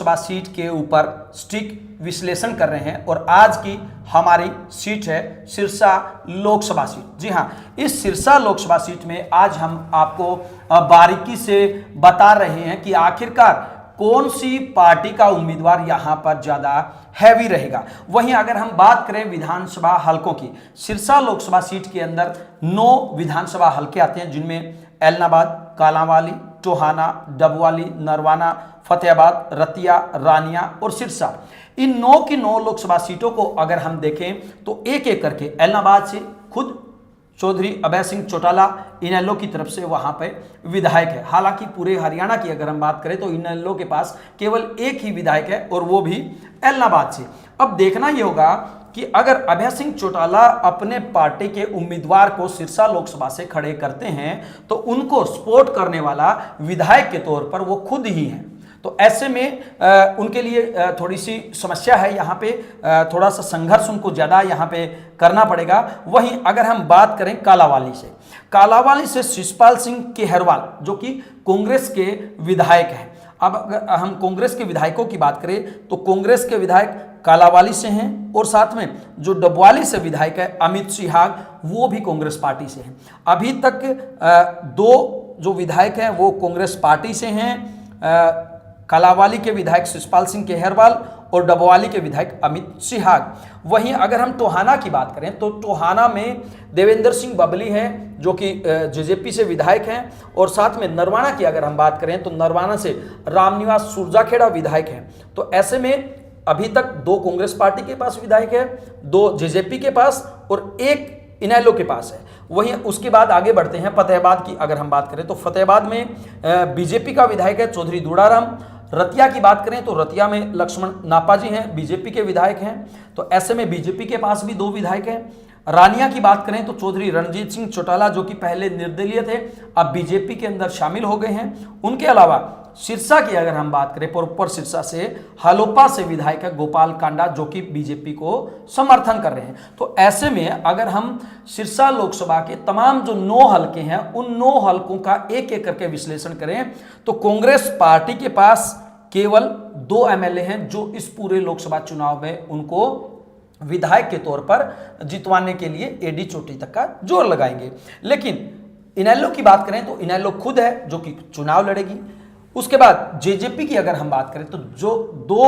Lok Sabha seat के ऊपर stick विश्लेषण कर रहे हैं और आज की हमारी सीट है सिरसा लोकसभा सीट। जी हाँ, इस सिरसा लोकसभा सीट में आज हम आपको बारीकी से बता रहे हैं कि आखिरकार कौन सी पार्टी का उम्मीदवार यहां पर ज्यादा हैवी रहेगा। वहीं अगर हम बात करें विधानसभा हलकों की, सिरसा लोकसभा सीट के अंदर 9 विधानसभा हलके आते हैं, जिनमें एलनाबाद, कालांवाली, टोहाना, डबवाली, नरवाना, फतेहाबाद, रतिया, रानिया और सिरसा। इन 9 की 9 लोकसभा सीटों को अगर हम देखें तो एक एक करके एलनाबाद से खुद चौधरी अभय सिंह चौटाला इनेलो की तरफ से वहां पे विधायक है। हालांकि पूरे हरियाणा की अगर हम बात करें तो इनेलो के पास केवल एक ही विधायक है और वो भी एलनाबाद से। अब देखना ये होगा कि अगर अभय सिंह चौटाला अपने पार्टी के उम्मीदवार को सिरसा लोकसभा से खड़े करते हैं तो उनको सपोर्ट करने वाला विधायक के तौर पर वो खुद ही हैं। तो ऐसे में उनके लिए थोड़ी सी समस्या है, यहाँ पे थोड़ा सा संघर्ष उनको ज़्यादा यहाँ पे करना पड़ेगा। वहीं अगर हम बात करें कालांवाली से शिषपाल सिंह केहरवाल जो कि कांग्रेस के विधायक हैं। अब अगर हम कांग्रेस के विधायकों की बात करें तो कांग्रेस के विधायक कालांवाली से हैं और साथ में जो डबवाली से विधायक है अमित सिहाग, वो भी कांग्रेस पार्टी से हैं। अभी तक 2 जो विधायक हैं वो कांग्रेस पार्टी से हैं, कालांवाली के विधायक शिषपाल सिंह केहरवाल और डबवाली के विधायक अमित सिहाग। वहीं अगर हम टोहाना की बात करें तो टोहाना में देवेंद्र सिंह बबली हैं जो कि जेजेपी से विधायक हैं और साथ में नरवाना की अगर हम बात करें तो नरवाना से रामनिवास सुरजाखेड़ा विधायक हैं। तो ऐसे में अभी तक 2 कांग्रेस पार्टी के पास विधायक है, 2 जेजेपी के पास और 1 इनेलो के पास है। वहीं उसके बाद आगे बढ़ते हैं फतेहाबाद की अगर हम बात करें तो फतेहाबाद में बीजेपी का विधायक है चौधरी दुड़ाराम। रतिया की बात करें तो रतिया में लक्ष्मण नापा जी हैं, बीजेपी के विधायक हैं। तो ऐसे में बीजेपी के पास भी 2 विधायक हैं। रानिया की बात करें तो चौधरी रणजीत सिंह चौटाला जो कि पहले निर्दलीय थे अब बीजेपी के अंदर शामिल हो गए हैं। उनके अलावा सिरसा की अगर हम बात करें प्रॉपर सिरसा से हलोपा से विधायक है गोपाल कांडा जो कि बीजेपी को समर्थन कर रहे हैं। तो ऐसे में अगर हम सिरसा लोकसभा के तमाम जो 9 हलके हैं उन 9 हलकों का एक एक करके विश्लेषण करें तो कांग्रेस पार्टी के पास केवल 2 एमएलए हैं जो इस पूरे लोकसभा चुनाव में उनको विधायक के तौर पर जितवाने के लिए एडी चोटी तक का जोर लगाएंगे। लेकिन इनेलो की बात करें तो इनेलो खुद है जो कि चुनाव लड़ेगी। उसके बाद जेजेपी की अगर हम बात करें तो जो 2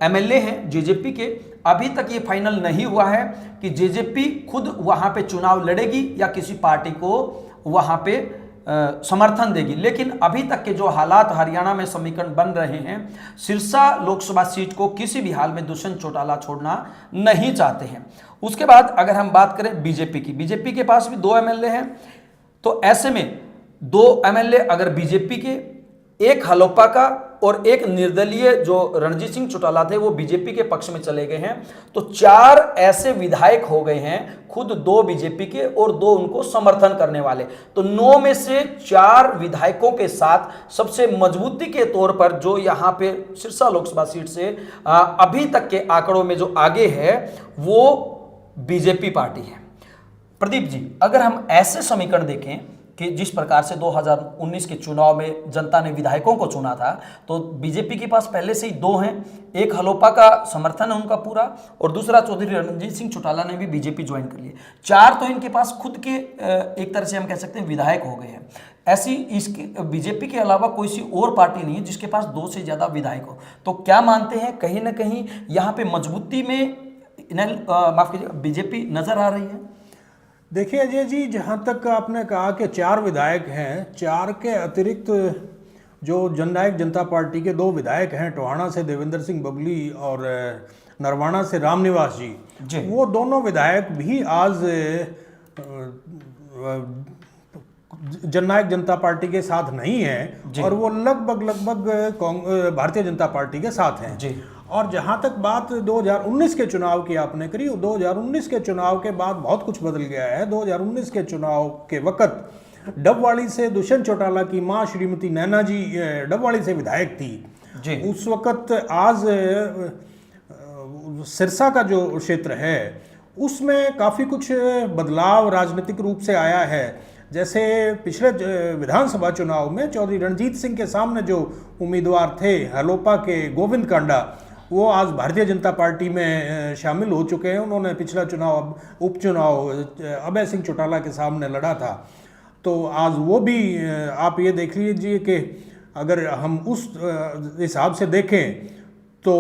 एमएलए हैं जेजेपी के, अभी तक ये फाइनल नहीं हुआ है कि जेजेपी खुद वहां पे चुनाव लड़ेगी या किसी पार्टी को वहां पे समर्थन देगी। लेकिन अभी तक के जो हालात हरियाणा में समीकरण बन रहे हैं, सिरसा लोकसभा सीट को किसी भी हाल में दुष्यंत चौटाला छोड़ना नहीं चाहते हैं। उसके बाद अगर हम बात करें बीजेपी के पास भी 2 एमएलए हैं। तो ऐसे में 2 एमएलए अगर बीजेपी के, एक हलोपा का और एक निर्दलीय जो रणजीत सिंह चौटाला थे वो बीजेपी के पक्ष में चले गए हैं। तो 4 ऐसे विधायक हो गए हैं, खुद 2 बीजेपी के और 2 उनको समर्थन करने वाले। तो 9 में से 4 विधायकों के साथ सबसे मजबूती के तौर पर जो यहाँ पे सिरसा लोकसभा सीट से अभी तक के आंकड़ों में जो आगे है वो बीजेपी पार्टी है। प्रदीप जी, अगर हम ऐसे समीकरण देखें कि जिस प्रकार से 2019 के चुनाव में जनता ने विधायकों को चुना था तो बीजेपी के पास पहले से ही 2 हैं, एक हलोपा का समर्थन है उनका पूरा और दूसरा चौधरी रणजीत सिंह चौटाला ने भी बीजेपी ज्वाइन कर लिए। 4 तो इनके पास खुद के एक तरह से हम कह सकते हैं विधायक हो गए हैं। ऐसी इसके बीजेपी के अलावा कोई सी और पार्टी नहीं है जिसके पास 2 से ज़्यादा विधायक हो। तो क्या मानते हैं कहीं ना कहीं यहाँ पे मजबूती में माफ कीजिएगा बीजेपी नजर आ रही है? देखिए अजय जी, जहाँ तक आपने कहा कि 4 विधायक हैं, 4 के अतिरिक्त जो जननायक जनता पार्टी के 2 विधायक हैं, टोहाना से देवेंद्र सिंह बबली और नरवाना से रामनिवास जी, वो दोनों विधायक भी आज जननायक जनता पार्टी के साथ नहीं हैं और वो लगभग भारतीय जनता पार्टी के साथ हैं जी। और जहां तक बात 2019 के चुनाव की आपने करी, 2019 के चुनाव के बाद बहुत कुछ बदल गया है। 2019 के चुनाव के वक्त डबवाली से दुष्यंत चौटाला की मां श्रीमती नैना जी डबवाली से विधायक थी जी। उस वक्त आज सिरसा का जो क्षेत्र है उसमें काफ़ी कुछ बदलाव राजनीतिक रूप से आया है। जैसे पिछले विधानसभा चुनाव में चौधरी रणजीत सिंह के सामने जो उम्मीदवार थे हलोपा के गोविंद कांडा, वो आज भारतीय जनता पार्टी में शामिल हो चुके हैं। उन्होंने पिछला चुनाव उपचुनाव अभय सिंह चौटाला के सामने लड़ा था। तो आज वो भी आप ये देख लीजिए कि अगर हम उस हिसाब से देखें तो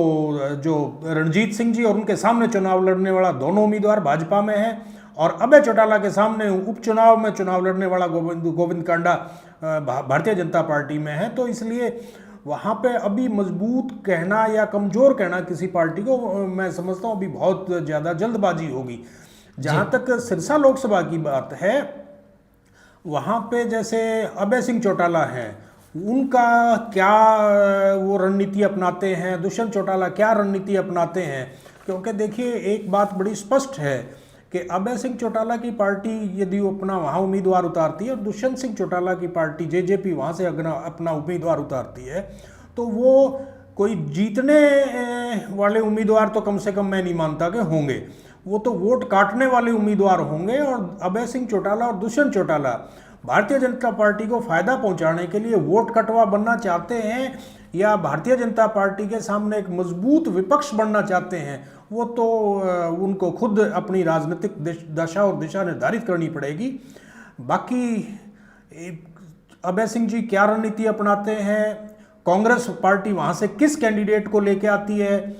जो रणजीत सिंह जी और उनके सामने चुनाव लड़ने वाला दोनों उम्मीदवार भाजपा में हैं, और अभय चौटाला के सामने उपचुनाव में चुनाव लड़ने वाला गोविंद कांडा भारतीय जनता पार्टी में है। तो इसलिए वहाँ पे अभी मजबूत कहना या कमज़ोर कहना किसी पार्टी को, मैं समझता हूँ अभी बहुत ज़्यादा जल्दबाजी होगी। जहाँ तक सिरसा लोकसभा की बात है, वहाँ पे जैसे अभय सिंह चौटाला हैं, उनका क्या वो रणनीति अपनाते हैं, दुष्यंत चौटाला क्या रणनीति अपनाते हैं। क्योंकि देखिए एक बात बड़ी स्पष्ट है कि अभय सिंह चौटाला की पार्टी यदि वो अपना वहाँ उम्मीदवार उतारती है और दुष्यंत सिंह चौटाला की पार्टी जेजेपी वहाँ से अपना उम्मीदवार उतारती है, तो वो कोई जीतने वाले उम्मीदवार तो कम से कम मैं नहीं मानता कि होंगे, वो तो वोट काटने वाले उम्मीदवार होंगे। और अभय सिंह चौटाला और दुष्यंत चौटाला भारतीय जनता पार्टी को फायदा पहुंचाने के लिए वोट कटवा बनना चाहते हैं या भारतीय जनता पार्टी के सामने एक मजबूत विपक्ष बनना चाहते हैं, वो तो उनको खुद अपनी राजनीतिक दशा और दिशा निर्धारित करनी पड़ेगी। बाकी अभय सिंह जी क्या रणनीति अपनाते हैं, कांग्रेस पार्टी वहाँ से किस कैंडिडेट को लेके आती है,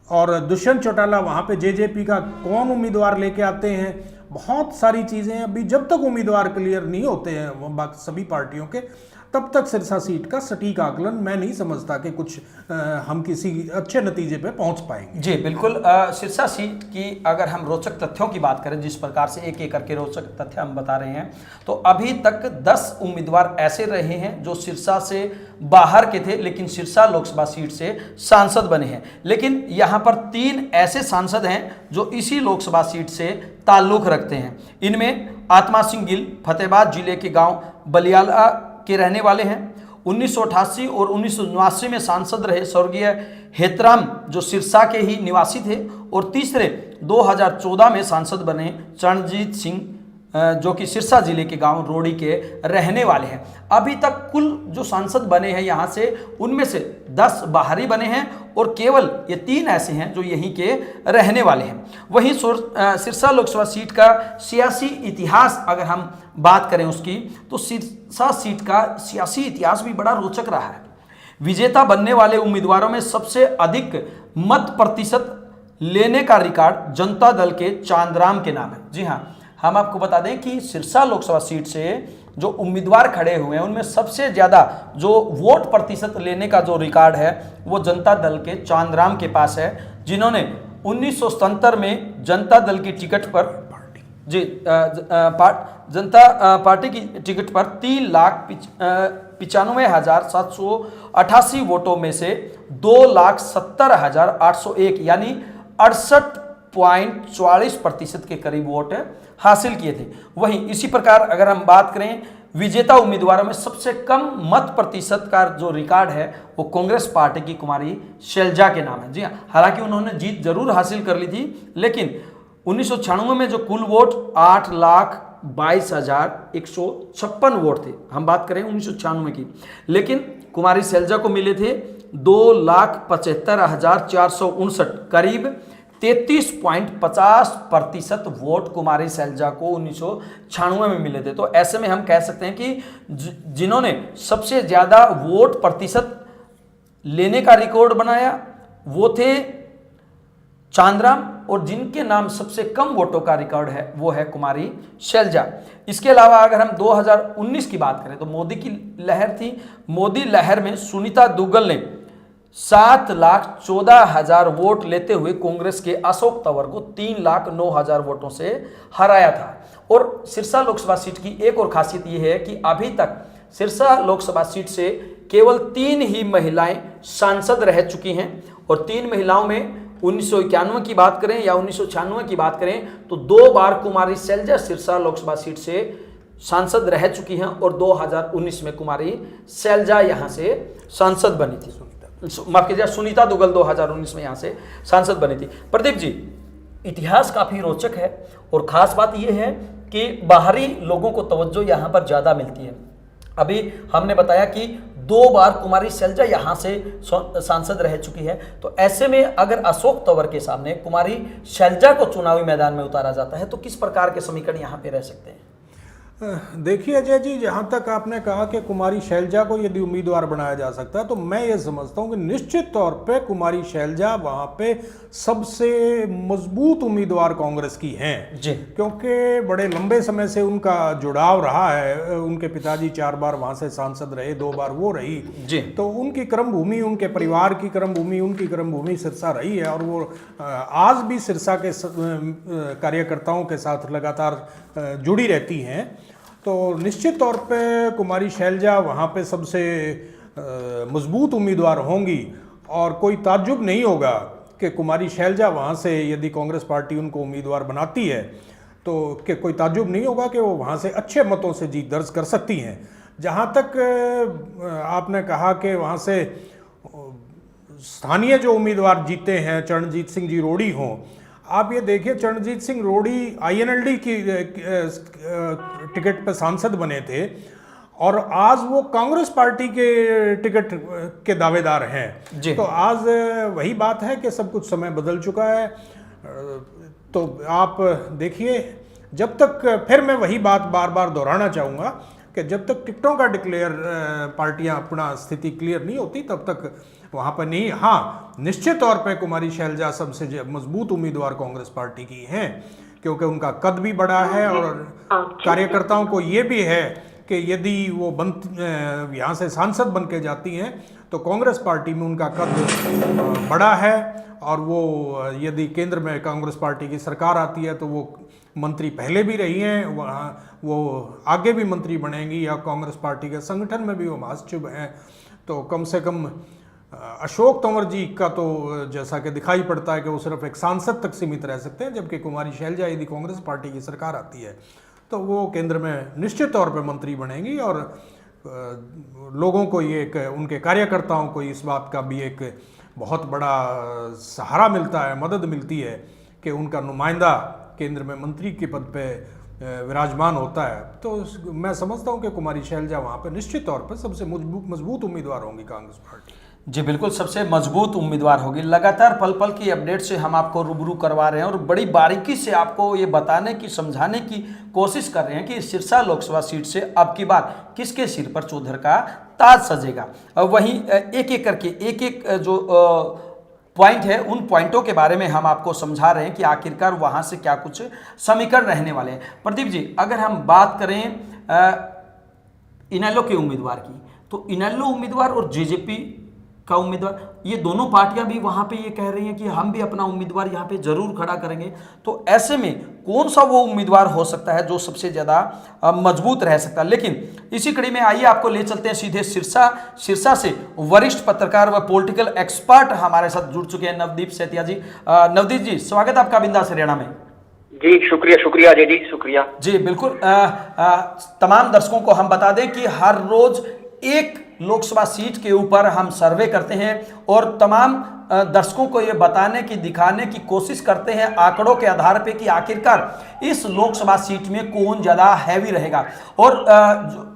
और दुष्यंत चौटाला वहाँ पे जेजेपी का कौन उम्मीदवार लेके आते हैं, बहुत सारी चीज़ें अभी जब तक उम्मीदवार क्लियर नहीं होते हैं सभी पार्टियों के, तब तक सिरसा सीट का सटीक आकलन मैं नहीं समझता कि कुछ हम किसी अच्छे नतीजे पे पहुंच पाएंगे। जी बिल्कुल। सिरसा सीट की अगर हम रोचक तथ्यों की बात करें, जिस प्रकार से एक एक करके रोचक तथ्य हम बता रहे हैं, तो अभी तक 10 उम्मीदवार ऐसे रहे हैं जो सिरसा से बाहर के थे लेकिन सिरसा लोकसभा सीट से सांसद बने हैं। लेकिन यहाँ पर 3 ऐसे सांसद हैं जो इसी लोकसभा सीट से ताल्लुक रखते हैं। इनमें आत्मा सिंह गिल फतेहाबाद जिले के गांव बलियाला के रहने वाले हैं। 1988 और 1989 में सांसद रहे स्वर्गीय हेतराम जो सिरसा के ही निवासी थे, और तीसरे 2014 में सांसद बने चरणजीत सिंह जो कि सिरसा जिले के गांव रोड़ी के रहने वाले हैं। अभी तक कुल जो सांसद बने हैं यहाँ से, उनमें से 10 बाहरी बने हैं और केवल ये 3 ऐसे हैं जो यहीं के रहने वाले हैं। वहीं सिरसा लोकसभा सीट का सियासी इतिहास अगर हम बात करें उसकी, तो सिरसा सीट का सियासी इतिहास भी बड़ा रोचक रहा है। विजेता बनने वाले उम्मीदवारों में सबसे अधिक मत प्रतिशत लेने का रिकॉर्ड जनता दल के चांदराम के नाम है। जी हाँ, हम आपको बता दें कि सिरसा लोकसभा सीट से जो उम्मीदवार खड़े हुए हैं उनमें सबसे ज़्यादा जो वोट प्रतिशत लेने का जो रिकॉर्ड है वो जनता दल के चांदराम के पास है, जिन्होंने 1977 में जनता दल की टिकट पर जनता पार्टी की टिकट पर 3,95,788 वोटों में से 2,70,801 यानी 68.44% के करीब वोट हासिल किए थे। वहीं इसी प्रकार अगर हम बात करें विजेता उम्मीदवारों में सबसे कम मत प्रतिशत का जो रिकॉर्ड है वो कांग्रेस पार्टी की कुमारी शैलजा के नाम है। जी हाँ, हालांकि उन्होंने जीत जरूर हासिल कर ली थी, लेकिन 1996 में जो कुल वोट 8,22,156 वोट थे, हम बात करें 1996 की, लेकिन कुमारी शैलजा को मिले थे 2,75,459, करीब 33.50% वोट कुमारी शैलजा को 1996 में मिले थे। तो ऐसे में हम कह सकते हैं कि जिन्होंने सबसे ज्यादा वोट प्रतिशत लेने का रिकॉर्ड बनाया वो थे चांदराम, और जिनके नाम सबसे कम वोटों का रिकॉर्ड है वो है कुमारी शैलजा। इसके अलावा अगर हम 2019 की बात करें तो मोदी की लहर थी। मोदी लहर में सुनीता दुग्गल ने 7,14,000 वोट लेते हुए कांग्रेस के अशोक तंवर को 3,09,000 वोटों से हराया था। और सिरसा लोकसभा सीट की एक और खासियत यह है कि अभी तक सिरसा लोकसभा सीट से केवल 3 ही महिलाएं सांसद रह चुकी हैं, और 3 महिलाओं में 1991 की बात करें या 1996 की बात करें तो 2 बार कुमारी शैलजा सिरसा लोकसभा सीट से सांसद रह चुकी हैं, और 2019 में कुमारी शैलजा यहां से सांसद बनी थी। माफ कीजिए, सुनीता दुग्गल 2019 में यहां से सांसद बनी थी। प्रदीप जी, इतिहास काफी रोचक है और खास बात यह है कि बाहरी लोगों को तवज्जो यहाँ पर ज़्यादा मिलती है। अभी हमने बताया कि 2 बार कुमारी शैलजा यहाँ से सांसद रह चुकी है, तो ऐसे में अगर अशोक तंवर के सामने कुमारी शैलजा को चुनावी मैदान में उतारा जाता है तो किस प्रकार के समीकरण यहाँ पे रह सकते हैं? देखिए अजय जी, जहाँ तक आपने कहा कि कुमारी शैलजा को यदि उम्मीदवार बनाया जा सकता है, तो मैं ये समझता हूँ कि निश्चित तौर पे कुमारी शैलजा वहाँ पे सबसे मजबूत उम्मीदवार कांग्रेस की हैं जी, क्योंकि बड़े लंबे समय से उनका जुड़ाव रहा है। उनके पिताजी 4 बार वहाँ से सांसद रहे, 2 बार वो रही जी, तो उनकी कर्म भूमि, उनके परिवार की कर्म भूमि, उनकी कर्म भूमि सिरसा रही है और वो आज भी सिरसा के कार्यकर्ताओं के साथ लगातार जुड़ी रहती हैं। तो निश्चित तौर पे कुमारी शैलजा वहाँ पे सबसे मजबूत उम्मीदवार होंगी और कोई ताज्जुब नहीं होगा कि कुमारी शैलजा वहाँ से यदि कांग्रेस पार्टी उनको उम्मीदवार बनाती है तो कि कोई ताज्जुब नहीं होगा कि वो वहाँ से अच्छे मतों से जीत दर्ज कर सकती हैं। जहाँ तक आपने कहा कि वहाँ से स्थानीय जो उम्मीदवार जीते हैं चरणजीत सिंह जी रोड़ी हों, आप ये देखिए चरणजीत सिंह रोड़ी INLD की टिकट पर सांसद बने थे और आज वो कांग्रेस पार्टी के टिकट के दावेदार हैं। तो आज वही बात है कि सब कुछ समय बदल चुका है। तो आप देखिए, जब तक, फिर मैं वही बात बार बार दोहराना चाहूँगा कि जब तक टिकटों का डिक्लेयर पार्टियां अपना स्थिति क्लियर नहीं होती तब तक वहाँ पर नहीं। हाँ, निश्चित तौर पे कुमारी शैलजा सबसे मजबूत उम्मीदवार कांग्रेस पार्टी की हैं क्योंकि उनका कद भी बड़ा है और कार्यकर्ताओं को ये भी है कि यदि वो यहाँ से सांसद बन के जाती हैं तो कांग्रेस पार्टी में उनका कद बड़ा है और वो यदि केंद्र में कांग्रेस पार्टी की सरकार आती है तो वो मंत्री पहले भी रही हैं, वो आगे भी मंत्री बनेंगी या कांग्रेस पार्टी के संगठन में भी वो महासचिव हैं। तो कम से कम अशोक तंवर जी का तो जैसा कि दिखाई पड़ता है कि वो सिर्फ एक सांसद तक सीमित रह सकते हैं, जबकि कुमारी शैलजा यदि कांग्रेस पार्टी की सरकार आती है तो वो केंद्र में निश्चित तौर पर मंत्री बनेंगी और लोगों को ये उनके कार्यकर्ताओं को इस बात का भी एक बहुत बड़ा सहारा मिलता है, मदद मिलती है कि उनका नुमाइंदा केंद्र में मंत्री के पद पे विराजमान होता है। तो मैं समझता हूं कि कुमारी शैलजा वहां पे निश्चित तौर पर सबसे मजबूत उम्मीदवार होंगी कांग्रेस पार्टी। जी बिल्कुल, सबसे मजबूत उम्मीदवार होगी। लगातार पल पल की अपडेट से हम आपको रूबरू करवा रहे हैं और बड़ी बारीकी से आपको ये बताने की, समझाने की कोशिश कर रहे हैं कि सिरसा लोकसभा सीट से अब की बार किसके सिर पर चौधर का ताज सजेगा। वहीं एक एक करके एक जो पॉइंट है उन पॉइंटों के बारे में हम आपको समझा रहे हैं कि आखिरकार वहां से क्या कुछ समीकरण रहने वाले हैं। प्रदीप जी, अगर हम बात करें इनेलो के उम्मीदवार की, तो इनेलो उम्मीदवार और जेजेपी का उम्मीदवार, ये दोनों पार्टियां भी वहां पे ये कह रही हैं कि हम भी अपना उम्मीदवार यहां पे जरूर खड़ा करेंगे। तो ऐसे में कौन सा वो उम्मीदवार हो सकता है जो सबसे ज्यादा मजबूत रह सकता है? लेकिन इसी कड़ी में आइए आपको ले चलते हैं सीधे सिरसा से वरिष्ठ पत्रकार व पॉलिटिकल एक्सपर्ट हमारे साथ जुड़ चुके हैं, नवदीप सेतिया जी। नवदीप जी, स्वागत आपका बिंदास हरियाणा में। जी शुक्रिया अजय जी, शुक्रिया जी। बिल्कुल, तमाम दर्शकों को हम बता दें कि हर रोज एक लोकसभा सीट के ऊपर हम सर्वे करते हैं और तमाम दर्शकों को ये बताने की, दिखाने की कोशिश करते हैं आंकड़ों के आधार पे कि आखिरकार इस लोकसभा सीट में कौन ज्यादा हैवी रहेगा। और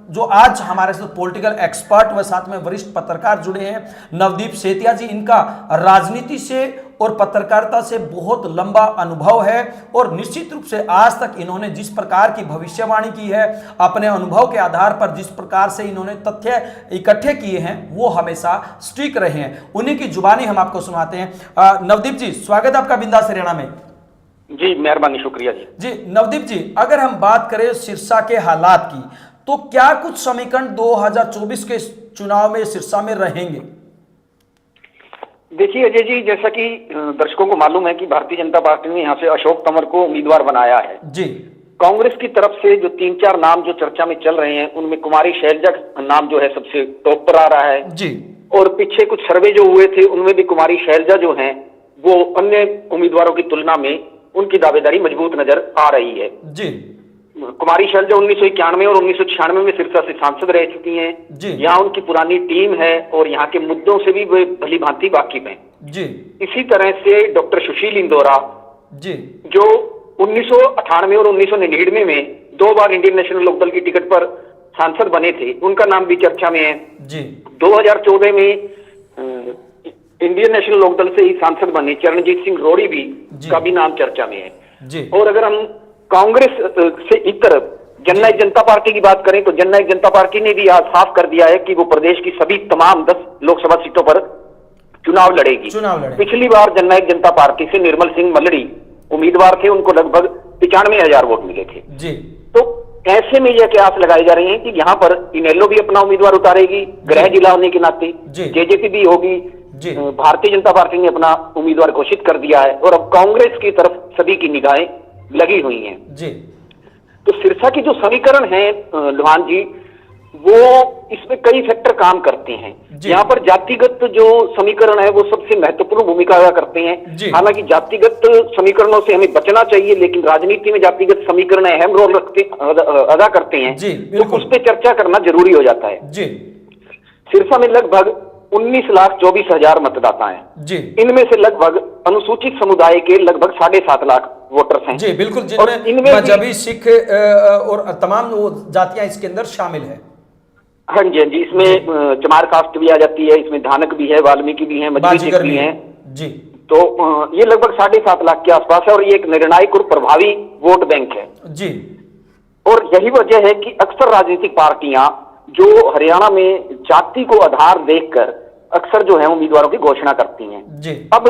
जो आज हमारे साथ पॉलिटिकल एक्सपर्ट व साथ में वरिष्ठ पत्रकार जुड़े हैं, नवदीप सेतिया जी, इनका राजनीति से और पत्रकारिता से बहुत लंबा अनुभव है और निश्चित रूप से आज तक इन्होंने जिस प्रकार की भविष्यवाणी की है, अपने अनुभव के आधार पर जिस प्रकार से इन्होंने तथ्य इकट्ठे किए हैं, वो हमेशा स्टिक रहे हैं। उन्हीं की जुबानी हम आपको सुनाते हैं। नवदीप जी, स्वागत आपका बिंदास हरियाणा में। जी मेहरबानी, शुक्रिया जी। जी नवदीप जी, अगर हम बात करें सिरसा के हालात की, तो क्या कुछ समीकरण 2024 के चुनाव में सिरसा में रहेंगे? देखिए अजय जी, जैसा कि दर्शकों को मालूम है कि भारतीय जनता पार्टी ने यहाँ से अशोक तंवर को उम्मीदवार बनाया है जी। कांग्रेस की तरफ से जो 3-4 नाम जो चर्चा में चल रहे हैं, उनमें कुमारी शैलजा नाम जो है सबसे टॉप पर आ रहा है जी। और पीछे कुछ सर्वे जो हुए थे उनमें भी कुमारी शैलजा जो है वो अन्य उम्मीदवारों की तुलना में उनकी दावेदारी मजबूत नजर आ रही है जी। कुमारी शैलजा 1991 और 1996 में सिरसा से सांसद रह चुकी हैं। यहाँ उनकी पुरानी टीम है और यहाँ के मुद्दों से भी वे भली भांति वाकिफ हैं जी। इसी तरह से डॉक्टर सुशील इंदौरा जी, जो 1998 और 1999 में 2 बार इंडियन नेशनल लोकदल की टिकट पर सांसद बने थे, उनका नाम भी चर्चा में है जी। 2014 में इंडियन नेशनल लोकदल से ही सांसद बने चरणजीत सिंह रोड़ी भी का भी नाम चर्चा में है जी। और अगर हम कांग्रेस से इतर जननायक जनता पार्टी की बात करें तो जननायक जनता पार्टी ने भी आज साफ कर दिया है कि वो प्रदेश की सभी तमाम 10 लोकसभा सीटों पर चुनाव लड़ेगी। पिछली बार जननायक जनता पार्टी से निर्मल सिंह मलड़ी उम्मीदवार थे, उनको लगभग 95,000 वोट मिले थे जी। तो ऐसे में यह कयास लगाए जा रहे हैं कि यहाँ पर इनेलो भी अपना उम्मीदवार उतारेगी, गृह जिला होने के नाते जेजेपी भी होगी, भारतीय जनता पार्टी ने अपना उम्मीदवार घोषित कर दिया है और अब कांग्रेस की तरफ सभी की निगाहें लगी हुई हैं जी। तो सिरसा की जो समीकरण है लोहान जी, वो इसमें कई फैक्टर काम करते हैं। यहाँ पर जातिगत जो समीकरण है वो सबसे महत्वपूर्ण भूमिका अदा करते हैं। हालांकि जातिगत समीकरणों से हमें बचना चाहिए, लेकिन राजनीति में जातिगत समीकरण अहम रोल अदा करते हैं तो उस पर चर्चा करना जरूरी हो जाता है जी। सिरसा में लगभग 19,24,000 मतदाता हैं जी। इनमें से लगभग अनुसूचित समुदाय के लगभग 7.5 लाख वोटर्स हैं जी। बिल्कुल, जिनमें मजहबी सिख और तमाम जातियां इसके अंदर शामिल है। हाँ जी, हाँ जी। इसमें चमार कास्ट भी आ जाती है, इसमें धानक भी है, वाल्मीकि भी है, मजबी सिख भी है जी। तो ये लगभग 7.5 लाख के आसपास है और ये एक निर्णायक और प्रभावी वोट बैंक है जी। और यही वजह है कि अक्सर राजनीतिक पार्टियां जो हरियाणा में जाति को आधार देखकर अक्सर जो है उम्मीदवारों की घोषणा करती हैं जी। अब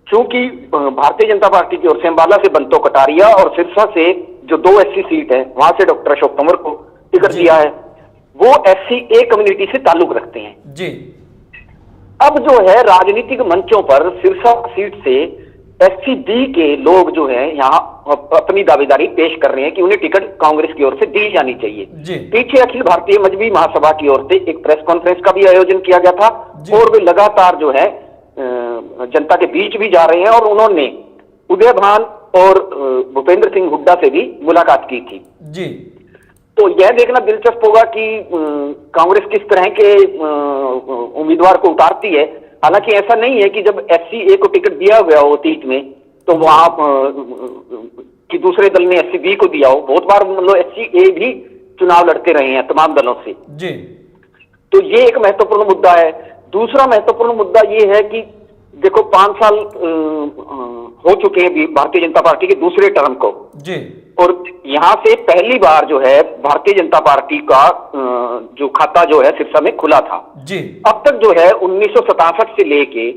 चूंकि भारतीय जनता पार्टी की ओर से अंबाला से बंतो कटारिया और सिरसा से जो 2 SC सीट है वहां से डॉक्टर अशोक तंवर को टिकट दिया है, वो SC A कम्युनिटी से ताल्लुक रखते हैं जी। अब जो है राजनीतिक मंचों पर सिरसा सीट से SC B के लोग जो है यहाँ अपनी दावेदारी पेश कर रहे हैं कि उन्हें टिकट कांग्रेस की ओर से दी जानी चाहिए जी। पीछे अखिल भारतीय मजहबी महासभा की ओर से एक प्रेस कॉन्फ्रेंस का भी आयोजन किया गया था और वे लगातार जो है जनता के बीच भी जा रहे हैं और उन्होंने उदय भान और भूपेंद्र सिंह हुड्डा से भी मुलाकात की थी जी। तो यह देखना दिलचस्प होगा कि कांग्रेस किस तरह के उम्मीदवार को उतारती है। हालांकि ऐसा नहीं है कि जब SC A को टिकट दिया गया हो अतीत में तो वहां कि दूसरे दल ने SC B को दिया हो। बहुत बार मतलब SC A भी चुनाव लड़ते रहे हैं तमाम दलों से जी। तो ये एक महत्वपूर्ण मुद्दा है। दूसरा महत्वपूर्ण मुद्दा ये है कि देखो 5 साल हो चुके हैं भारतीय जनता पार्टी के दूसरे टर्म को जी। और यहां से पहली बार जो है भारतीय जनता पार्टी का जो खाता जो है सिरसा में खुला था जी। अब तक जो है 1967 से लेके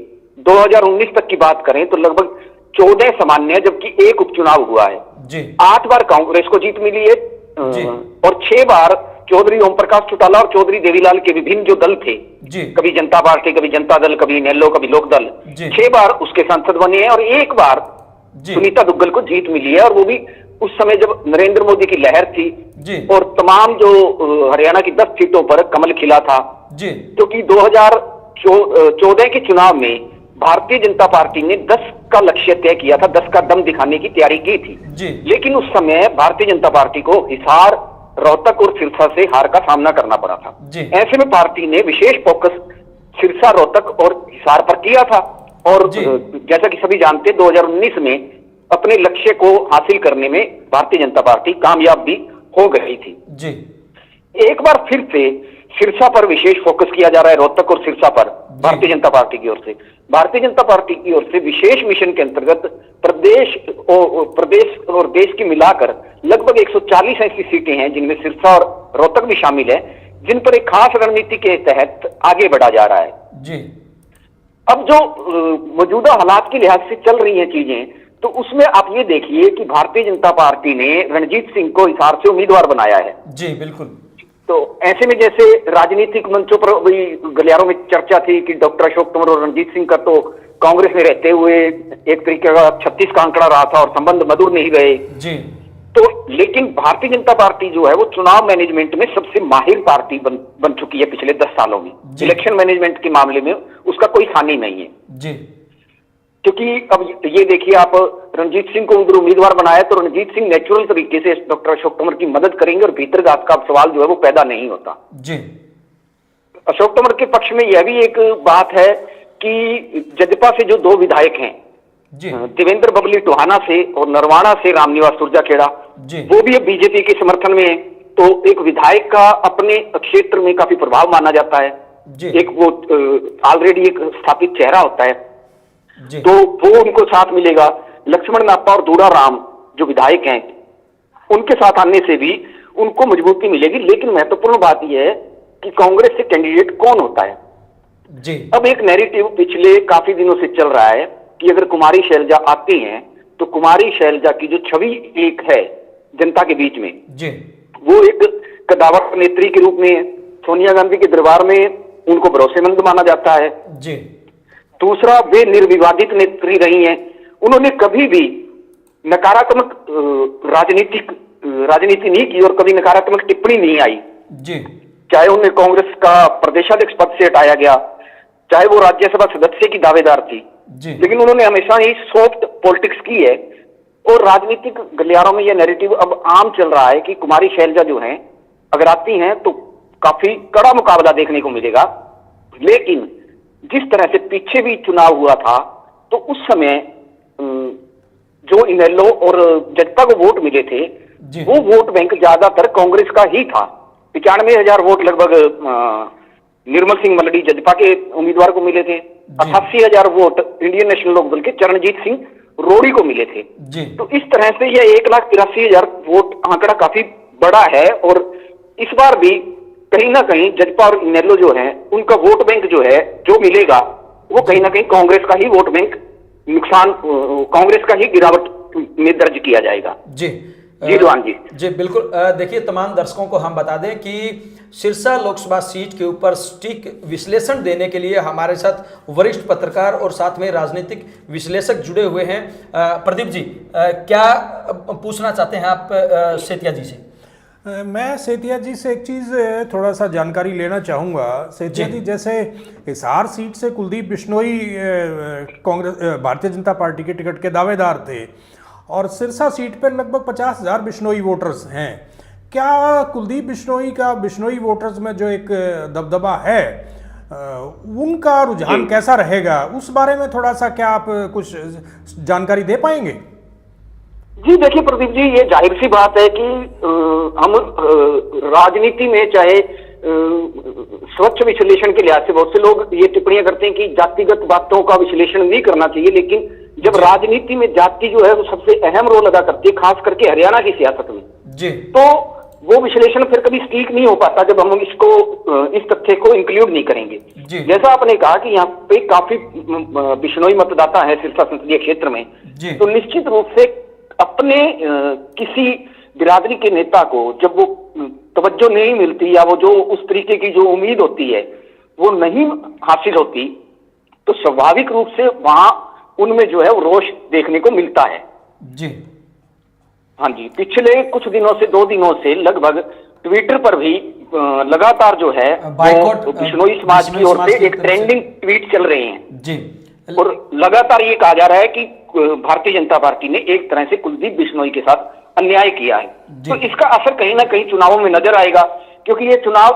2019 तक की बात करें तो लगभग 14 सामान्य जबकि 1 उपचुनाव हुआ है जी। 8 बार कांग्रेस को जीत मिली है और 6 बार चौधरी ओम प्रकाश चौटाला और चौधरी देवीलाल के विभिन्न जो दल थे जी। कभी जनता पार्टी, कभी जनता दल, कभी नेल्लो, कभी लोकदल, 6 बार उसके सांसद बने हैं और 1 बार सुनीता दुग्गल को जीत मिली है और वो भी उस समय जब नरेंद्र मोदी की लहर थी और तमाम जो हरियाणा की 10 सीटों पर कमल खिला था जी। क्योंकि 2014 के चुनाव में भारतीय जनता पार्टी ने 10 का लक्ष्य तय किया था, 10 का दम दिखाने की तैयारी की थी जी। लेकिन उस समय भारतीय जनता पार्टी को हिसार, रोहतक और सिरसा से हार का सामना करना पड़ा था जी। ऐसे में पार्टी ने विशेष फोकस सिरसा, रोहतक और हिसार पर किया था और जैसा कि सभी जानते 2019 में अपने लक्ष्य को हासिल करने में भारतीय जनता पार्टी कामयाब भी हो गई थी जी। एक बार फिर से सिरसा पर विशेष फोकस किया जा रहा है, रोहतक और सिरसा पर भारतीय जनता पार्टी की ओर से। भारतीय जनता पार्टी की ओर से विशेष मिशन के अंतर्गत प्रदेश और देश की मिलाकर लगभग 140 ऐसी सीटें हैं जिनमें सिरसा और रोहतक भी शामिल है, जिन पर एक खास रणनीति के तहत आगे बढ़ा जा रहा है जी। अब जो मौजूदा हालात के लिहाज से चल रही हैं चीजें, तो उसमें आप ये देखिए कि भारतीय जनता पार्टी ने रणजीत सिंह को हिसार से उम्मीदवार बनाया है जी। बिल्कुल। तो ऐसे में जैसे राजनीतिक मंचों पर वही गलियारों में चर्चा थी कि डॉक्टर अशोक तंवर और रणजीत सिंह का तो कांग्रेस में रहते हुए एक तरीके का 36 का आंकड़ा रहा था और संबंध मधुर नहीं गए जी। तो लेकिन भारतीय जनता पार्टी जो है वो चुनाव मैनेजमेंट में सबसे माहिर पार्टी बन चुकी है पिछले 10 सालों में। इलेक्शन मैनेजमेंट के मामले में उसका कोई खानी नहीं है जी। क्योंकि अब ये देखिए आप रणजीत सिंह को उधर उम्मीदवार बनाया तो रणजीत सिंह नेचुरल तरीके से डॉक्टर अशोक तंवर की मदद करेंगे और भीतरघात का सवाल जो है वो पैदा नहीं होता जी। अशोक तंवर के पक्ष में यह भी एक बात है कि जजपा से जो 2 विधायक हैं देवेंद्र बबली टोहाना से और नरवाना से रामनिवास सुरजाखेड़ा, जी। वो भी अब बीजेपी के समर्थन में है। तो एक विधायक का अपने क्षेत्र में काफी प्रभाव माना जाता है जी। एक वो ऑलरेडी एक स्थापित चेहरा होता है जी। तो वो उनको साथ मिलेगा। लक्ष्मण नापा और दूरा राम जो विधायक हैं उनके साथ आने से भी उनको मजबूती मिलेगी। लेकिन महत्वपूर्ण बात यह है कि कांग्रेस से कैंडिडेट कौन होता है। जी। अब एक नैरेटिव पिछले काफी दिनों से चल रहा है कि अगर कुमारी शैलजा आती हैं तो कुमारी शैलजा की जो छवि एक है जनता के बीच में जी। वो एक कदावर नेत्री के रूप में सोनिया गांधी के दरबार में उनको भरोसेमंद माना जाता है। जी। दूसरा, वे निर्विवादित नेत्री रही हैं। उन्होंने कभी भी नकारात्मक राजनीति नहीं की और कभी नकारात्मक टिप्पणी नहीं आई। जी। चाहे उन्हें कांग्रेस का प्रदेशाध्यक्ष पद से हटाया गया, चाहे वो राज्यसभा सदस्य की दावेदार थी, लेकिन उन्होंने हमेशा ही सॉफ्ट पॉलिटिक्स की है। और राजनीतिक गलियारों में यह नैरेटिव अब आम चल रहा है कि कुमारी शैलजा जो हैं अगर आती हैं तो काफी कड़ा मुकाबला देखने को मिलेगा। लेकिन जिस तरह से पीछे भी चुनाव हुआ था तो उस समय जो इनेलो और जजपा को वोट मिले थे वो वोट बैंक ज्यादातर कांग्रेस का ही था। 95,000 वोट लगभग निर्मल सिंह मलड़ी जजपा के उम्मीदवार को मिले थे। 88,000 वोट इंडियन नेशनल लोकदल के चरणजीत सिंह रोड़ी को मिले थे। तो इस तरह से यह 1,83,000 वोट आंकड़ा काफी बड़ा है। और इस बार भी कहीं ना कहीं जजपा और इनेलो जो है उनका वोट बैंक जो है जो मिलेगा वो कहीं ना कहीं कांग्रेस का ही वोट बैंक नुकसान कांग्रेस का ही गिरावट में दर्ज किया जाएगा। जी जी बिल्कुल। देखिए, तमाम दर्शकों को हम बता दें कि सिरसा लोकसभा सीट के ऊपर सटीक विश्लेषण देने के लिए हमारे साथ वरिष्ठ पत्रकार और साथ में राजनीतिक विश्लेषक जुड़े हुए हैं। प्रदीप जी, क्या पूछना चाहते हैं आप सेतिया जी से? मैं सेतिया जी से एक चीज़ थोड़ा सा जानकारी लेना चाहूँगा। सेतिया जी, जैसे हिसार सीट से कुलदीप बिश्नोई कांग्रेस भारतीय जनता पार्टी के टिकट के दावेदार थे और सिरसा सीट पर लगभग 50,000 बिश्नोई वोटर्स हैं। क्या कुलदीप बिश्नोई का बिश्नोई वोटर्स में जो एक दबदबा है उनका रुझान कैसा रहेगा, उस बारे में थोड़ा सा क्या आप कुछ जानकारी दे पाएंगे? जी देखिए प्रदीप जी, ये जाहिर सी बात है कि हम राजनीति में चाहे स्वच्छ विश्लेषण के लिहाज से बहुत से लोग ये टिप्पणियां करते हैं कि जातिगत बातों का विश्लेषण नहीं करना चाहिए, लेकिन जब राजनीति में जाति जो है वो सबसे अहम रोल अदा करती है, खास करके हरियाणा की सियासत में जी, तो वो विश्लेषण फिर कभी सटीक नहीं हो पाता जब हम इसको इस तथ्य को इंक्लूड नहीं करेंगे। जैसा आपने कहा कि यहाँ पे काफी बिश्नोई मतदाता है सिरसा संसदीय क्षेत्र में, तो निश्चित रूप से अपने किसी बिरादरी के नेता को जब वो तवज्जो नहीं मिलती या वो जो उस तरीके की जो उम्मीद होती है वो नहीं हासिल होती, तो स्वाभाविक रूप से वहां उनमें जो है वो रोष देखने को मिलता है। जी हाँ जी, पिछले कुछ दिनों से 2 दिनों से लगभग ट्विटर पर भी लगातार जो है वो बिश्नोई समाज की ओर से एक ट्रेंडिंग ट्वीट चल रहे हैं जी, और लगातार ये कहा जा रहा है कि भारतीय जनता पार्टी ने एक तरह से कुलदीप बिश्नोई के साथ अन्याय किया है। तो इसका असर कहीं ना कहीं चुनावों में नजर आएगा, क्योंकि ये चुनाव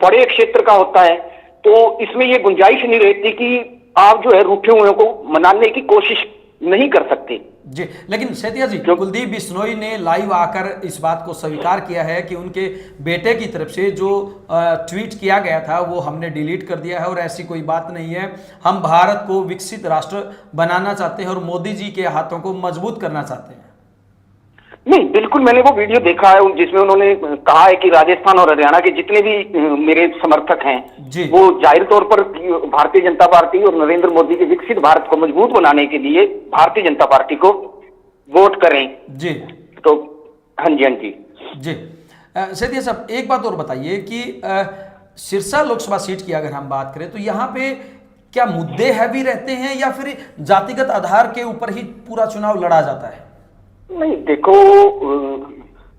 बड़े क्षेत्र का होता है, तो इसमें ये गुंजाइश नहीं रहती कि आप जो है रूठे हुए को मनाने की कोशिश नहीं कर सकते जी। लेकिन सेतिया जी, कुलदीप बिश्नोई ने लाइव आकर इस बात को स्वीकार किया है कि उनके बेटे की तरफ से जो ट्वीट किया गया था वो हमने डिलीट कर दिया है और ऐसी कोई बात नहीं है। हम भारत को विकसित राष्ट्र बनाना चाहते हैं और मोदी जी के हाथों को मजबूत करना चाहते हैं। नहीं, बिल्कुल, मैंने वो वीडियो देखा है जिसमें उन्होंने कहा है कि राजस्थान और हरियाणा के जितने भी मेरे समर्थक हैं वो जाहिर तौर पर भारतीय जनता पार्टी और नरेंद्र मोदी के विकसित भारत को मजबूत बनाने के लिए भारतीय जनता पार्टी को वोट करें जी। तो हाँ जी सेतिया साहब, एक बात और बताइए कि सिरसा लोकसभा सीट की अगर हम बात करें तो यहाँ पे क्या मुद्दे हैवी रहते हैं या फिर जातिगत आधार के ऊपर ही पूरा चुनाव लड़ा जाता है? नहीं, देखो,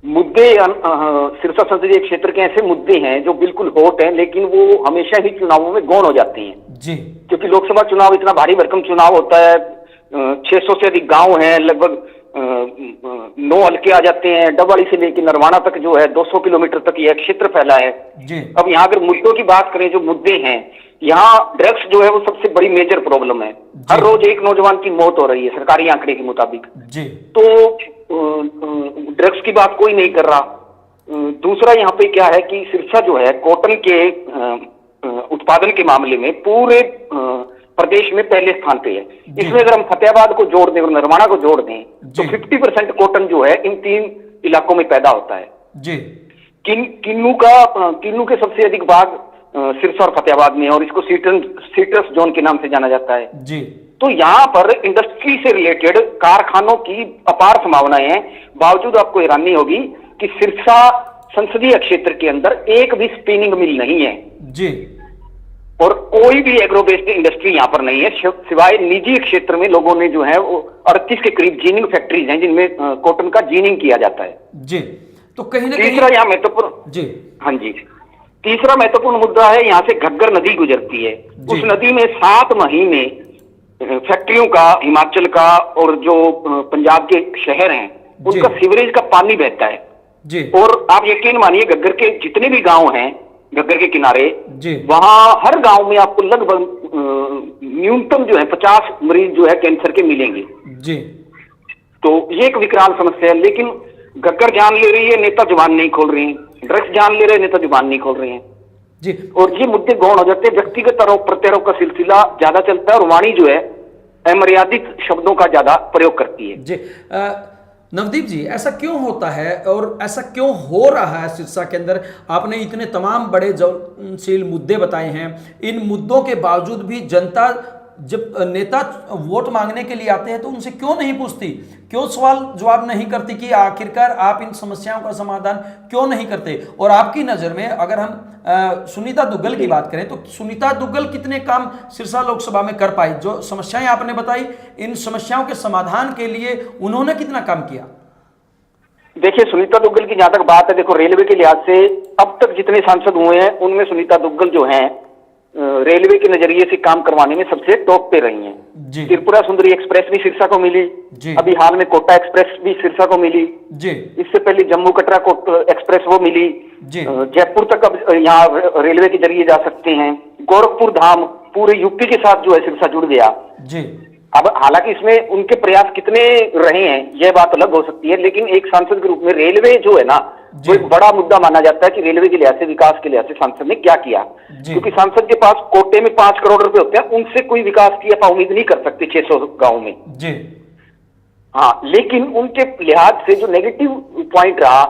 मुद्दे सिरसा संसदीय क्षेत्र के ऐसे मुद्दे हैं जो बिल्कुल हॉट हैं, लेकिन वो हमेशा ही चुनावों में गौण हो जाते हैं जी, क्योंकि लोकसभा चुनाव इतना भारी भरकम चुनाव होता है। 600 से अधिक गांव हैं, लगभग 9 हल्के आ जाते हैं, डबवाड़ी से लेकर नरवाना तक जो है 200 किलोमीटर तक यह क्षेत्र फैला है जी। अब यहाँ अगर मुद्दों की बात करें, जो मुद्दे हैं यहाँ, ड्रग्स जो है वो सबसे बड़ी मेजर प्रॉब्लम है। हर रोज एक नौजवान की मौत हो रही है सरकारी आंकड़े के मुताबिक जी। तो ड्रग्स की बात कोई नहीं कर रहा। दूसरा यहाँ पे क्या है कि सिरसा जो है कॉटन के उत्पादन के मामले में पूरे प्रदेश में पहले स्थान पे है। इसमें अगर हम फतेहाबाद को जोड़ दें और नरवाना को जोड़ दें तो 50% कॉटन जो है इन 3 इलाकों में पैदा होता है जी। किन्नू के सबसे अधिक बाग सिरसा और फतेहाबाद में, और इसको सीट्रस जोन के नाम से जाना जाता है जी। तो यहाँ पर इंडस्ट्री से रिलेटेड कारखानों की अपार संभावनाएं हैं। बावजूद आपको हैरानी होगी कि सिरसा संसदीय क्षेत्र के अंदर एक भी स्पिनिंग मिल नहीं है जी, और कोई भी एग्रो बेस्ड इंडस्ट्री यहाँ पर नहीं है, सिवाय निजी क्षेत्र में लोगों ने जो है वो 38 के करीब जीनिंग फैक्ट्रीज हैं जिनमें कॉटन का जीनिंग किया जाता है जी। तो कहीं ना कहीं तीसरा यहाँ महत्वपूर्ण जी, हाँ जी, तीसरा महत्वपूर्ण मुद्दा है, यहाँ से घग्गर नदी गुजरती है। उस नदी में 7 महीने फैक्ट्रियों का, हिमाचल का और जो पंजाब के शहर हैं उनका सीवरेज का पानी बहता है जी। और आप यकीन मानिए घग्गर के जितने भी गांव हैं घग्गर के किनारे जी, वहां हर गांव में आपको लगभग न्यूनतम जो है 50 मरीज जो है कैंसर के मिलेंगे जी। तो ये एक विकराल समस्या है। लेकिन घग्गर जान ले रही है, नेता जुबान नहीं खोल रहे हैं, ड्रग्स जान ले रहे हैं, नेता जुबान नहीं खोल रहे हैं जी। और ये मुद्दे गौण हो जाते हैं। व्यक्तिगत आरोप प्रत्यारोप का सिलसिला ज्यादा चलता है और वाणी जो है अमर्यादित शब्दों का ज्यादा प्रयोग करती है जी। नवदीप जी, ऐसा क्यों होता है और ऐसा क्यों हो रहा है सिरसा के अंदर? आपने इतने तमाम बड़े ज्वलनशील मुद्दे बताए हैं, इन मुद्दों के बावजूद भी जनता जब नेता वोट मांगने के लिए आते हैं तो उनसे क्यों नहीं पूछती, क्यों सवाल जवाब नहीं करती कि आखिरकार आप इन समस्याओं का समाधान क्यों नहीं करते? और आपकी नज़र में अगर हम सुनीता दुग्गल की बात करें तो सुनीता दुग्गल कितने काम सिरसा लोकसभा में कर पाई? जो समस्याएं आपने बताई, इन समस्याओं के समाधान के लिए उन्होंने कितना काम किया? देखिए, सुनीता दुग्गल की जहां तक बात है, देखो रेलवे के लिहाज से अब तक जितने सांसद हुए हैं उनमें सुनीता दुग्गल जो हैं रेलवे के नजरिए से काम करवाने में सबसे टॉप पे रही हैं। त्रिपुरा सुंदरी एक्सप्रेस भी सिरसा को मिली, अभी हाल में कोटा एक्सप्रेस भी सिरसा को मिली जी। इससे पहले जम्मू कटरा एक्सप्रेस वो मिली जी। जयपुर तक अब यहाँ रेलवे के जरिए जा सकते हैं। गोरखपुर धाम पूरे यूपी के साथ जो है सिरसा जुड़ गया जी। अब हालांकि इसमें उनके प्रयास कितने रहे हैं यह बात अलग हो सकती है, लेकिन एक सांसद के रूप में रेलवे जो है ना वो एक बड़ा मुद्दा माना जाता है कि रेलवे के लिहाज से, विकास के लिहाज से सांसद ने क्या किया, क्योंकि सांसद के पास कोटे में 5 करोड़ रुपए होते हैं, उनसे कोई विकास की आप उम्मीद नहीं कर सकते 600 गांव में जी। हाँ, लेकिन उनके लिहाज से जो नेगेटिव पॉइंट रहा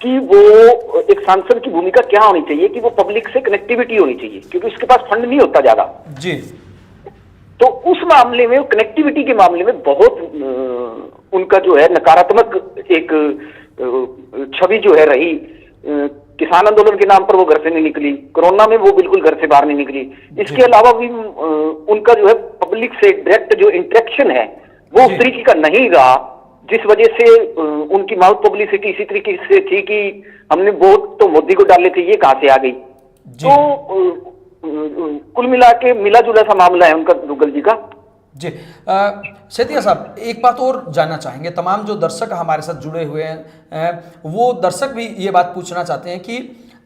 कि वो एक सांसद की भूमिका क्या होनी चाहिए कि वो पब्लिक से कनेक्टिविटी होनी चाहिए, क्योंकि उसके पास फंड नहीं होता ज्यादा जी। तो उस मामले में, कनेक्टिविटी के मामले में बहुत उनका जो है नकारात्मक एक छवि जो है रही। किसान आंदोलन के नाम पर वो घर से नहीं निकली, कोरोना में वो बिल्कुल घर से बाहर नहीं निकली। इसके अलावा भी उनका जो है पब्लिक से डायरेक्ट जो इंटरेक्शन है वो उस तरीके का नहीं रहा, जिस वजह से उनकी माउथ पब्लिसिटी इसी तरीके से थी कि हमने वोट तो मोदी को डाले थे, ये कहां से आ गई। तो कुल मिला के मिला जुला सा मामला है उनका, दुग्गल जी का जी। सेतिया साहब, एक बात और जानना चाहेंगे, तमाम जो दर्शक हमारे साथ जुड़े हुए हैं वो दर्शक भी ये बात पूछना चाहते हैं कि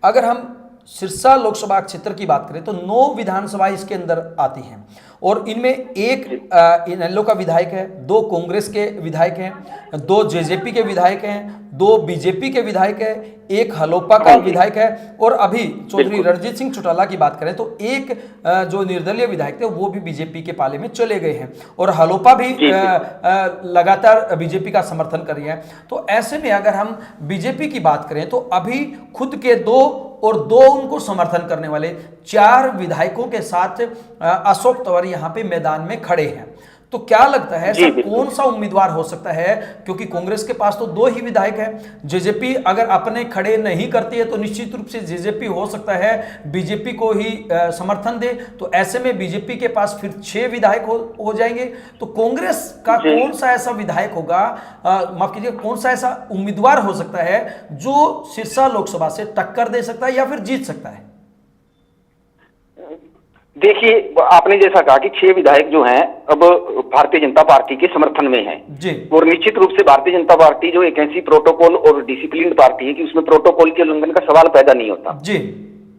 अगर हम सिरसा लोकसभा क्षेत्र की बात करें तो 9 विधानसभा इसके अंदर आती हैं और इनमें एक इनेलो का विधायक है, 2 कांग्रेस के विधायक हैं, 2 जेजेपी के विधायक हैं, 2 बीजेपी के विधायक है, 1 हलोपा का विधायक है और अभी चौधरी रणजीत सिंह चौटाला की बात करें तो एक जो निर्दलीय विधायक थे वो भी बीजेपी के पाले में चले गए हैं और हलोपा भी लगातार बीजेपी का समर्थन कर रही है। तो ऐसे में अगर हम बीजेपी की बात करें तो अभी खुद के 2 और 2 उनको समर्थन करने वाले 4 विधायकों के साथ अशोक तंवर यहाँ पे मैदान में खड़े हैं। तो क्या लगता है ऐसा कौन सा उम्मीदवार हो सकता है, क्योंकि कांग्रेस के पास तो 2 ही विधायक हैं, जेजेपी अगर अपने खड़े नहीं करती है तो निश्चित रूप से जेजेपी हो सकता है बीजेपी को ही समर्थन दे, तो ऐसे में बीजेपी के पास फिर 6 विधायक हो जाएंगे। तो कांग्रेस का कौन सा ऐसा विधायक होगा, माफ कीजिए, कौन सा ऐसा उम्मीदवार हो सकता है जो सिरसा लोकसभा से टक्कर दे सकता है या फिर जीत सकता है? देखिए, आपने जैसा कहा कि 6 विधायक जो हैं अब भारतीय जनता पार्टी के समर्थन में हैं जी। और निश्चित रूप से भारतीय जनता पार्टी जो एक ऐसी प्रोटोकॉल और डिसिप्लिन पार्टी है कि उसमें प्रोटोकॉल के उल्लंघन का सवाल पैदा नहीं होता जी।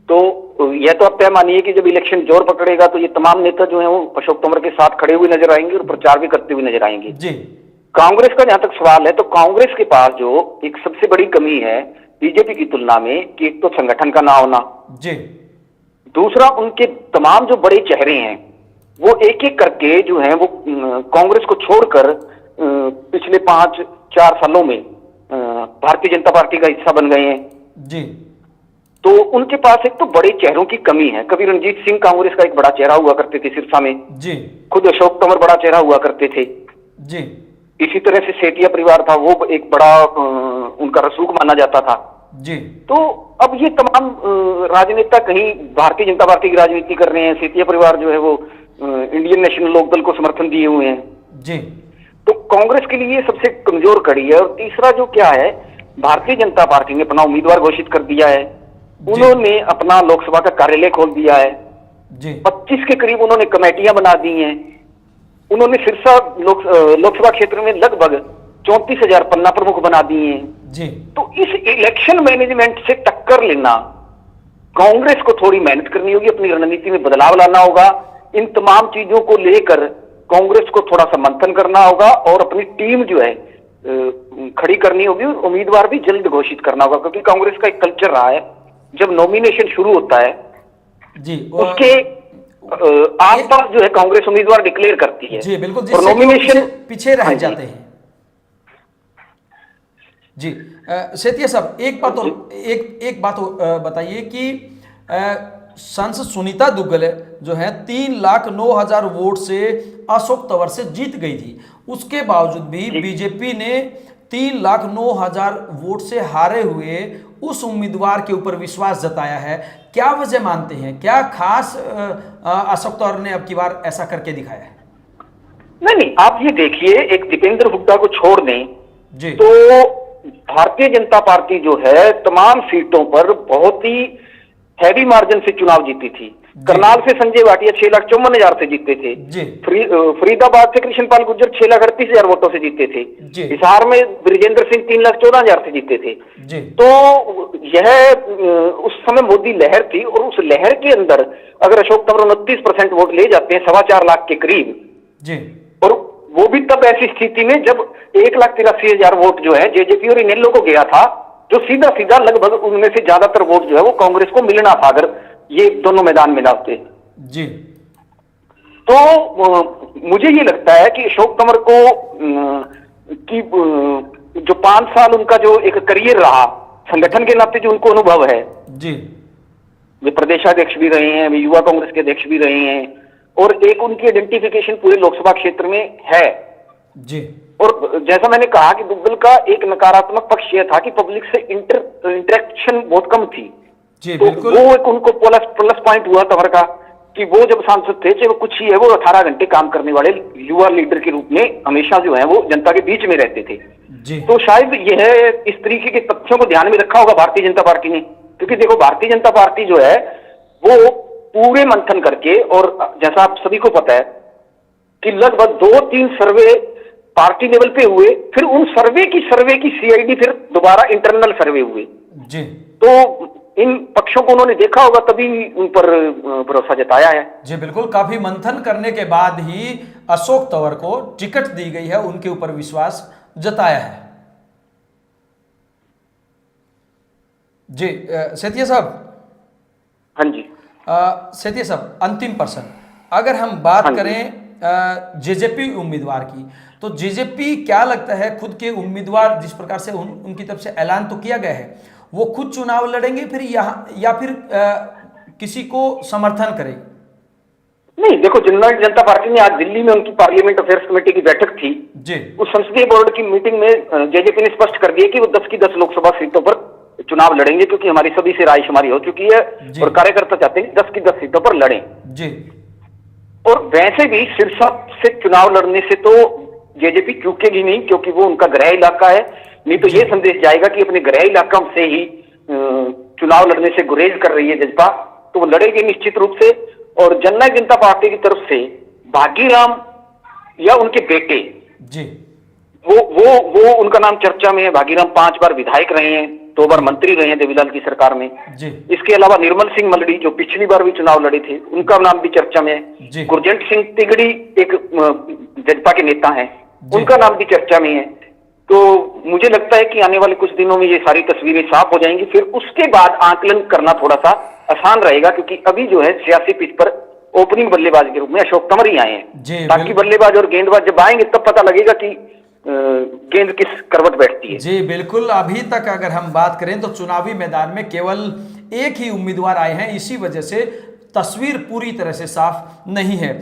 तो यह तो आप तय मानिए कि जब इलेक्शन जोर पकड़ेगा तो ये तमाम नेता जो है वो अशोक तंवर के साथ खड़े हुए नजर आएंगे और प्रचार भी करते हुए नजर आएंगे जी। कांग्रेस का जहां तक सवाल है, तो कांग्रेस के पास जो एक सबसे बड़ी कमी है बीजेपी की तुलना में, कि एक तो संगठन का ना होना जी, दूसरा उनके तमाम जो बड़े चेहरे हैं वो एक एक करके जो है वो कांग्रेस को छोड़कर पिछले 5-4 सालों में भारतीय जनता पार्टी का हिस्सा बन गए हैं जी, तो उनके पास एक तो बड़े चेहरों की कमी है। कभी रणजीत सिंह कांग्रेस का एक बड़ा चेहरा हुआ करते थे सिरसा में, जी, खुद अशोक तंवर बड़ा चेहरा हुआ करते थे। जी, इसी तरह से सेठिया परिवार था, वो एक बड़ा उनका रसूख माना जाता था जी। तो अब ये तमाम राजनेता कहीं भारतीय जनता पार्टी की राजनीति कर रहे हैं, सेठिया परिवार जो है वो इंडियन नेशनल लोकदल को समर्थन दिए हुए हैं जी। तो कांग्रेस के लिए सबसे कमजोर कड़ी है। और तीसरा जो क्या है, भारतीय जनता पार्टी ने अपना उम्मीदवार घोषित कर दिया है, उन्होंने अपना लोकसभा का कार्यालय खोल दिया है जी, 25 के करीब उन्होंने कमेटियां बना दी हैं, उन्होंने सिरसा लोकसभा क्षेत्र में लगभग 34,000 पन्ना प्रमुख बना दिए हैं जी। तो इस इलेक्शन मैनेजमेंट से टक्कर लेना कांग्रेस को थोड़ी मेहनत करनी होगी, अपनी रणनीति में बदलाव लाना होगा, इन तमाम चीजों को लेकर कांग्रेस को थोड़ा सा मंथन करना होगा और अपनी टीम जो है खड़ी करनी होगी, उम्मीदवार भी जल्द घोषित करना होगा। क्योंकि कांग्रेस का एक कल्चर रहा है, जब नॉमिनेशन शुरू होता है जी, उसके आसपास जो है कांग्रेस उम्मीदवार डिक्लेयर करती है जी, बिल्कुल, और नॉमिनेशन पीछे रह जाते हैं जी। सेठिया साहब, एक बात बताइए कि सांसद सुनीता दुग्गल जो है 3,09,000 वोट से अशोक तंवर से जीत गई थी, उसके बावजूद भी बीजेपी ने 3,09,000 वोट से हारे हुए उस उम्मीदवार के ऊपर विश्वास जताया है। क्या वजह मानते हैं, क्या खास अशोक तंवर ने अब की बार ऐसा करके दिखाया है? नहीं, आप ये देखिए, एक दीपेंद्र हुड्डा को छोड़ दें जी, तो भारतीय जनता पार्टी जो है तमाम सीटों पर बहुत ही हैवी मार्जिन से चुनाव जीती थी। करनाल से संजय भाटिया 6,54,000 से जीते थे जी, फरीदाबाद से कृष्णपाल गुर्जर 6,38,000 वोटों से जीते थे जी, हिसार में ब्रिजेंद्र सिंह 3,14,000 से जीते थे जी। तो यह उस समय मोदी लहर थी और उस लहर के अंदर अगर अशोक तंवर 29% वोट ले जाते हैं 4.25 लाख के करीब जी, और वो भी तब ऐसी स्थिति में जब 1,83,000 वोट जो है जेजेपी और इनेलो को गया था, जो सीधा सीधा लगभग उनमें से ज्यादातर वोट जो है वो कांग्रेस को मिलना था अगर ये दोनों मैदान में लाते जी। तो मुझे ये लगता है कि अशोक तंवर को कि जो 5 साल उनका जो एक करियर रहा संगठन के नाते जो उनको अनुभव है जी, वे प्रदेशाध्यक्ष भी रहे हैं, वे युवा कांग्रेस के अध्यक्ष भी रहे हैं और एक उनकी आइडेंटिफिकेशन पूरे लोकसभा क्षेत्र में है जी। और जैसा मैंने कहा कि दुग्गल का एक नकारात्मक पक्ष यह था कि पब्लिक से इंटरेक्शन बहुत कम थी जी, तो बिल्कुल। वो एक उनको प्लस पॉइंट हुआ तंवर का कि वो जब सांसद थे, चाहे वो कुछ ही है, वो 18 घंटे काम करने वाले युवा लीडर के रूप में हमेशा जो है वो जनता के बीच में रहते थे जी, तो शायद यह इस तरीके के तथ्यों को ध्यान में रखा होगा भारतीय जनता पार्टी ने। क्योंकि देखो भारतीय जनता पार्टी जो है वो पूरे मंथन करके, और जैसा आप सभी को पता है कि लगभग 2-3 सर्वे पार्टी लेवल पे हुए, फिर उन सर्वे की सीआईडी फिर दोबारा इंटरनल सर्वे हुए जी, तो इन पक्षों को उन्होंने देखा होगा तभी उन पर भरोसा जताया है। जी, बिल्कुल। काफी मंथन करने के बाद ही अशोक तंवर को टिकट दी गई है, उनके ऊपर विश्वास जताया है। जी, सेठिया साहब। हाँ जी, सेठिया साहब, अंतिम प्रश्न, अगर हम बात करें जेजेपी उम्मीदवार की, तो जेजेपी क्या लगता है खुद के उम्मीदवार जिस प्रकार से उनकी तरफ से ऐलान तो किया गया है, वो खुद चुनाव लड़ेंगे फिर या फिर किसी को समर्थन करेंगे? नहीं, देखो जननायक जनता पार्टी ने आज दिल्ली में उनकी पार्लियामेंट अफेयर्स कमेटी की बैठक थी जी, उस संसदीय बोर्ड की मीटिंग में जेजेपी ने स्पष्ट कर दिया कि वो 10 की 10 लोकसभा सीटों पर चुनाव लड़ेंगे क्योंकि हमारी सभी से रायशुमारी हो चुकी है और कार्यकर्ता चाहते हैं 10 की 10 सीटों पर लड़ें जी। और वैसे भी सिरसा से चुनाव लड़ने से तो जेजेपी चूकेगी नहीं क्योंकि वो उनका गृह इलाका है, नहीं तो ये संदेश जाएगा कि अपने गृह इलाका से ही चुनाव लड़ने से गुरेज कर रही है जजपा, तो वो लड़ेगी निश्चित रूप से। और जननायक जनता पार्टी की तरफ से भागीराम या उनके बेटे जी, वो उनका नाम चर्चा में है। भागीराम 5 बार विधायक रहे हैं, 2 बार मंत्री रहे हैं देवीलाल की सरकार में जी। इसके अलावा निर्मल सिंह मलड़ी जो पिछली बार भी चुनाव लड़े थे, उनका नाम भी चर्चा में है। गुरजंट सिंह तिगड़ी एक जजपा के नेता हैं उनका नाम भी चर्चा में है। तो मुझे लगता है कि आने वाले कुछ दिनों में ये सारी तस्वीरें साफ हो जाएंगी, फिर उसके बाद आकलन करना थोड़ा सा आसान रहेगा, क्योंकि अभी जो है सियासी पिच पर ओपनिंग बल्लेबाज के रूप में अशोक तंवर ही आए हैं। ताकि बल्लेबाज और गेंदबाज जब आएंगे तब पता लगेगा कि गेंद किस करवट बैठती है। जी बिल्कुल, अभी तक अगर हम बात करें तो चुनावी मैदान में केवल एक ही उम्मीदवार आए हैं, इसी वजह से तस्वीर पूरी तरह से साफ नहीं है।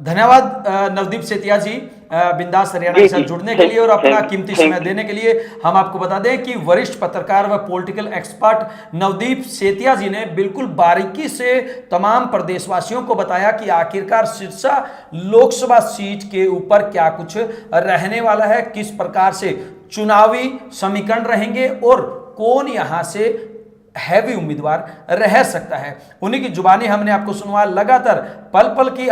धन्यवाद नवदीप सेतिया जी, बिंदास हरियाणा के साथ जुड़ने के लिए और अपना कीमती समय देने के लिए। हम आपको बता दें कि वरिष्ठ पत्रकार व पॉलिटिकल एक्सपर्ट नवदीप सेतिया जी ने बिल्कुल बारीकी से तमाम प्रदेशवासियों को बताया कि आखिरकार सिरसा लोकसभा सीट के ऊपर क्या कुछ रहने वाला है, किस प्रकार से चुनावी समीकरण रहेंगे और कौन यहां से हैवी उम्मीदवार रह सकता है। उन्हीं की जुबानी हमने आपको सुनवा। लगातार पल पल की